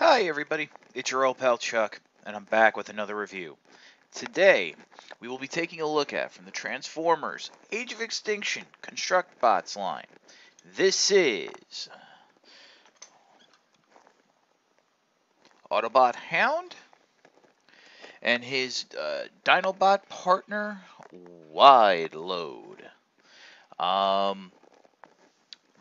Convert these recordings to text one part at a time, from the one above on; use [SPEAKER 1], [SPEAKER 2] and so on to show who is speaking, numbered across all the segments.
[SPEAKER 1] Hi everybody, it's your old pal Chuck, and I'm back with another review. Today, we will be taking a look at from the Transformers Age of Extinction Constructbots line. This is Autobot Hound and his Dinobot partner Wide Load. Um,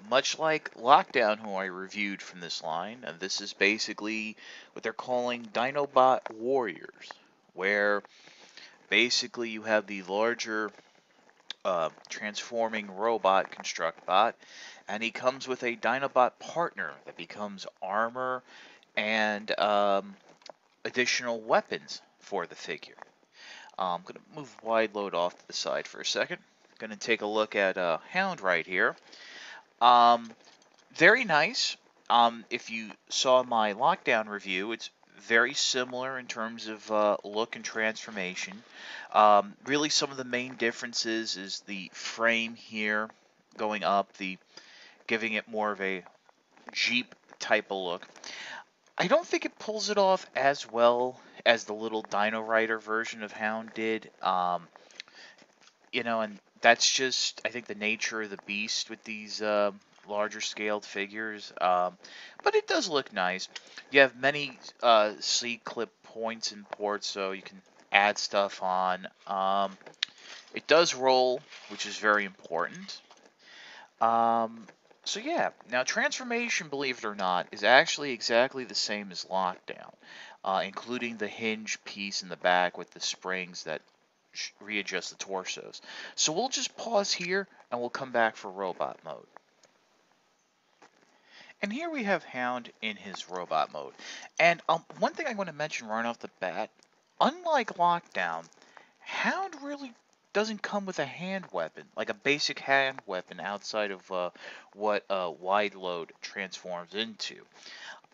[SPEAKER 1] Much like Lockdown, who I reviewed from this line, this is basically what they're calling Dinobot Warriors, where basically you have the larger transforming robot Constructbot, and he comes with a Dinobot partner that becomes armor and additional weapons for the figure. I'm going to move Wide Load off to the side for a second. Going to take a look at Hound right here. Um, Very nice. If you saw my Lockdown review, it's very similar in terms of look and transformation. Really, some of the main differences is the frame here going up, the giving it more of a Jeep type of look. I don't think it pulls it off as well as the little Dino Rider version of Hound did. And that's just, I think, the nature of the beast with these larger scaled figures. But it does look nice. You have many C-clip points and ports, so you can add stuff on. It does roll, which is very important. So yeah, now transformation, believe it or not, is actually exactly the same as Lockdown, including the hinge piece in the back with the springs that readjust the torsos. So we'll just pause here and we'll come back for robot mode. And here we have Hound in his robot mode. And one thing I want to mention right off the bat, unlike Lockdown, Hound really doesn't come with a hand weapon, like a basic hand weapon outside of what Wide Load transforms into.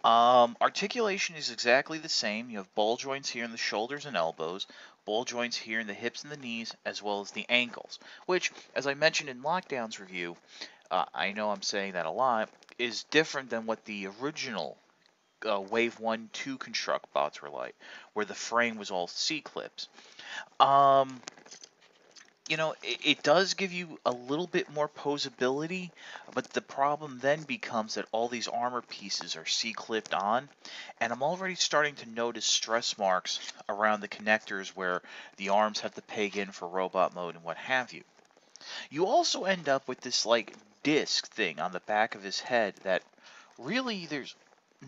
[SPEAKER 1] Articulation is exactly the same. You have ball joints here in the shoulders and elbows, ball joints here in the hips and the knees, as well as the ankles, which, as I mentioned in Lockdown's review, I know I'm saying that a lot, is different than what the original Wave 1, 2 Constructbots were like, where the frame was all C-clips. It does give you a little bit more posability, but the problem then becomes that all these armor pieces are C-clipped on, and I'm already starting to notice stress marks around the connectors where the arms have to peg in for robot mode and what have you. You also end up with this like disc thing on the back of his head that really there's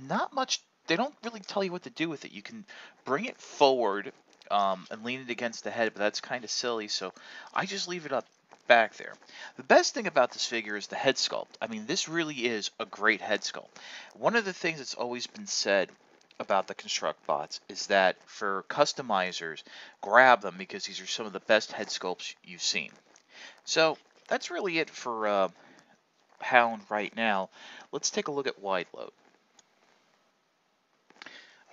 [SPEAKER 1] not much, they don't really tell you what to do with it. You can bring it forward and lean it against the head, but that's kind of silly, so I just leave it up back there. The best thing about this figure is the head sculpt. I mean, this really is a great head sculpt. One of the things that's always been said about the Constructbots is that for customizers, grab them because these are some of the best head sculpts you've seen. So that's really it for Hound right now. Let's take a look at Wide Load.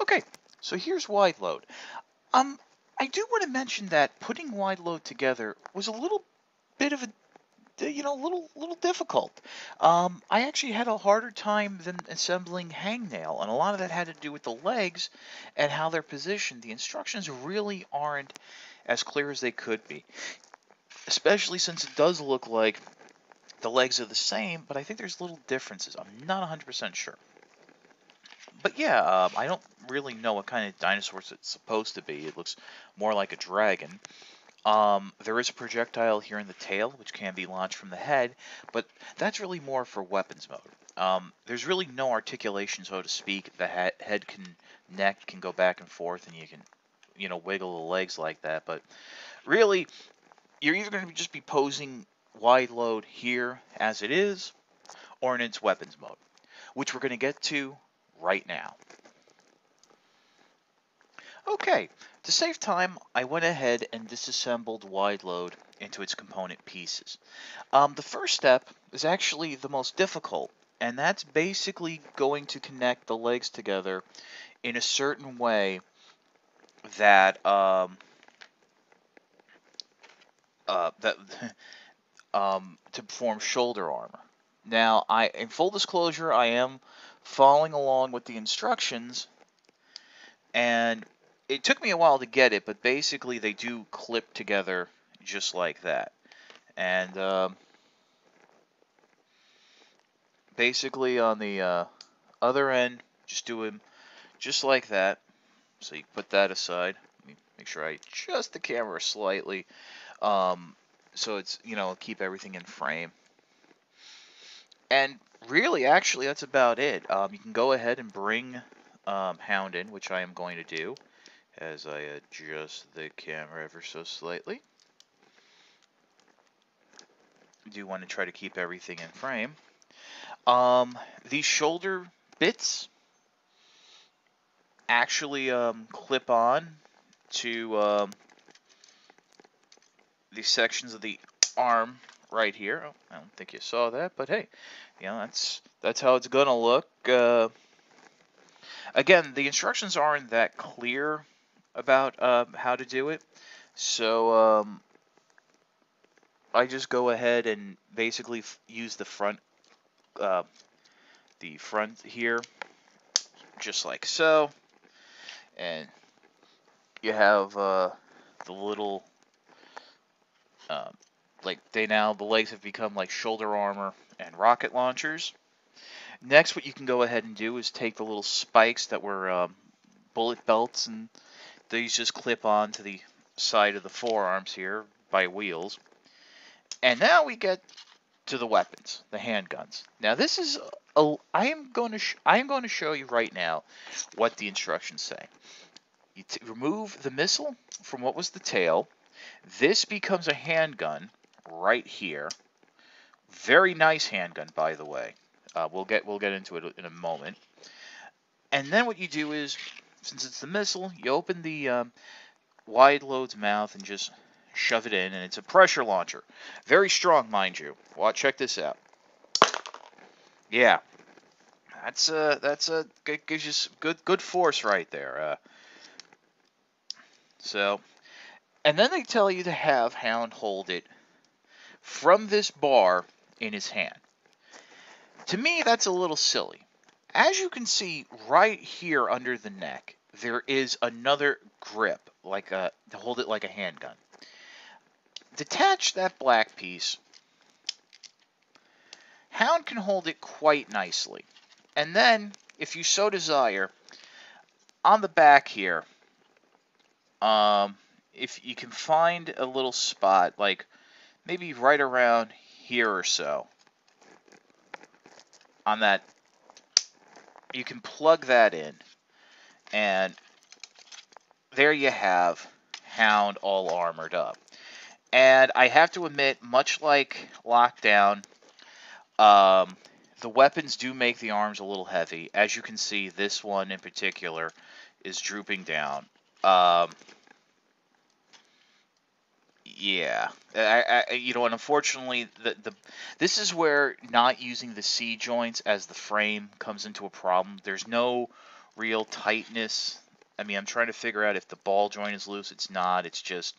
[SPEAKER 1] Okay, so here's Wide Load. I do want to mention that putting Wide Load together was a little bit of a little difficult. I actually had a harder time than assembling Hangnail, and a lot of that had to do with the legs and how they're positioned. The instructions really aren't as clear as they could be, especially since it does look like the legs are the same, but I think there's little differences. I'm not 100% sure. But yeah, I don't really know what kind of dinosaur it's supposed to be. It looks more like a dragon. There is a projectile here in the tail, which can be launched from the head, but that's really more for weapons mode. There's really no articulation, so to speak. The neck can go back and forth, and you can, wiggle the legs like that. But really, you're either going to just be posing Wide Load here as it is, or in its weapons mode, which we're going to get to right now. Okay, to save time, I went ahead and disassembled Wide Load into its component pieces. The first step is actually the most difficult, and that's basically going to connect the legs together in a certain way that to form shoulder armor. Now, in full disclosure, I am following along with the instructions And it took me a while to get it, but basically they do clip together just like that. And basically on the other end, just do them just like that. So you put that aside. Let me make sure I adjust the camera slightly, so it's, keep everything in frame. And really, actually, that's about it. You can go ahead and bring Hound in, which I am going to do as I adjust the camera ever so slightly. I do want to try to keep everything in frame. These shoulder bits actually clip on to these sections of the arm right here. Oh, I don't think you saw that, but hey, that's how it's gonna look. Again, the instructions aren't that clear about how to do it, so I just go ahead and basically use the front here, just like so, and you have the little like the legs have become like shoulder armor and rocket launchers. Next, what you can go ahead and do is take the little spikes that were bullet belts, and these just clip on to the side of the forearms here by wheels. And now we get to the weapons, the handguns. Now this is I am going to show you right now what the instructions say. You remove the missile from what was the tail. This becomes a handgun right here. Very nice handgun, by the way. We'll get into it in a moment. And then what you do is, since it's the missile, you open the wide load's mouth and just shove it in, and it's a pressure launcher. Very strong, mind you. Well, check this out. Yeah, that's gives you good force right there. And then they tell you to have Hound hold it from this bar in his hand. To me, that's a little silly. As you can see right here under the neck, there is another grip, to hold it like a handgun. Detach that black piece. Hound can hold it quite nicely. And then, if you so desire, on the back here, if you can find a little spot, like maybe right around here or so, on that, you can plug that in, and there you have Hound all armored up. And I have to admit, much like Lockdown, the weapons do make the arms a little heavy. As you can see, this one in particular is drooping down. Yeah, and unfortunately, this is where not using the C joints as the frame comes into a problem. There's no real tightness. I mean, I'm trying to figure out if the ball joint is loose. It's not. It's just,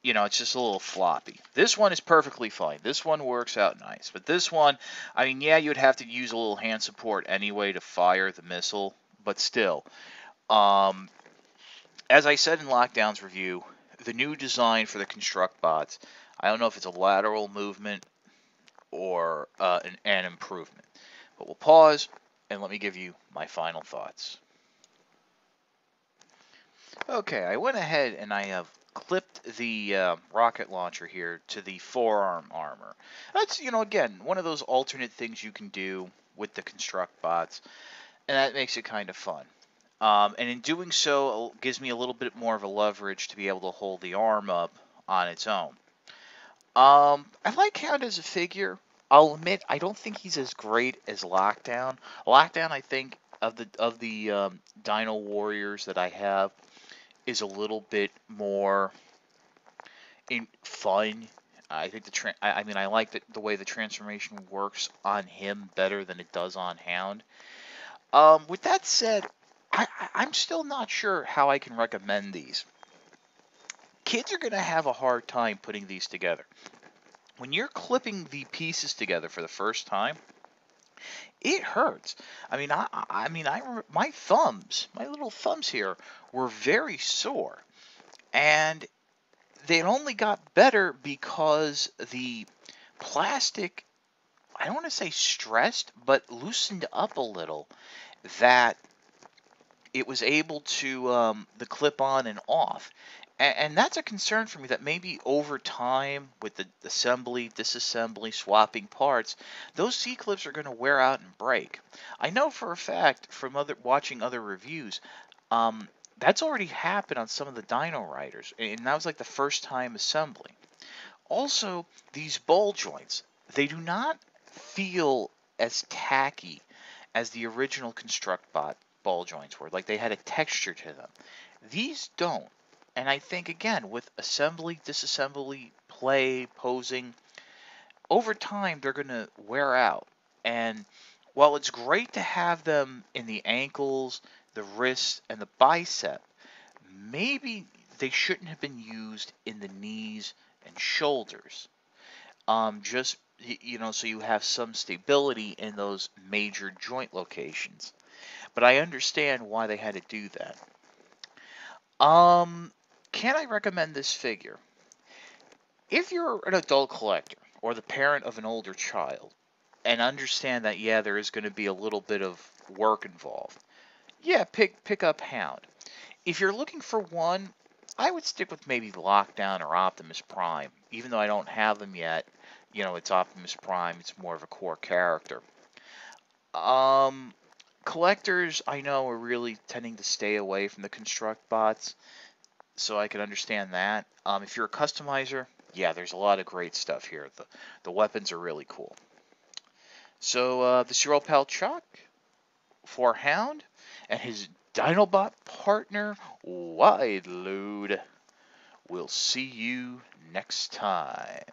[SPEAKER 1] it's just a little floppy. This one is perfectly fine. This one works out nice. But this one, I mean, yeah, you'd have to use a little hand support anyway to fire the missile. But still, as I said in Lockdown's review, the new design for the Constructbots, I don't know if it's a lateral movement or an improvement. But we'll pause and let me give you my final thoughts. Okay, I went ahead and I have clipped the rocket launcher here to the forearm armor. That's, again, one of those alternate things you can do with the Constructbots, and that makes it kind of fun. And in doing so, it gives me a little bit more of a leverage to be able to hold the arm up on its own. I like Hound as a figure. I'll admit, I don't think he's as great as Lockdown. Lockdown, I think, of the Dino Warriors that I have, is a little bit more fun. I think I like the way the transformation works on him better than it does on Hound. With that said, I'm still not sure how I can recommend these. Kids are going to have a hard time putting these together. When you're clipping the pieces together for the first time, It hurts. My thumbs, my little thumbs here, were very sore, and they only got better because the plastic, I don't want to say stressed, but loosened up a little, that it was able to the clip on and off. And that's a concern for me, that maybe over time with the assembly, disassembly, swapping parts, those C-clips are going to wear out and break. I know for a fact from watching other reviews, that's already happened on some of the dyno riders, and that was like the first time assembling. Also, these ball joints, they do not feel as tacky as the original Constructbot ball joints were. Like, they had a texture to them. These don't. And I think, again, with assembly, disassembly, play, posing, over time they're going to wear out. And while it's great to have them in the ankles, the wrists, and the bicep, maybe they shouldn't have been used in the knees and shoulders. Just so you have some stability in those major joint locations. But I understand why they had to do that. Can I recommend this figure? If you're an adult collector or the parent of an older child and understand that, yeah, there is going to be a little bit of work involved, yeah, pick up Hound. If you're looking for one, I would stick with maybe Lockdown or Optimus Prime. Even though I don't have them yet, it's Optimus Prime. It's more of a core character. Collectors, I know, are really tending to stay away from the Constructbots, so I can understand that. If you're a customizer, yeah, there's a lot of great stuff here. The weapons are really cool. So this is your old pal Chuck for Hound and his Dinobot partner, Wide Load. We'll see you next time.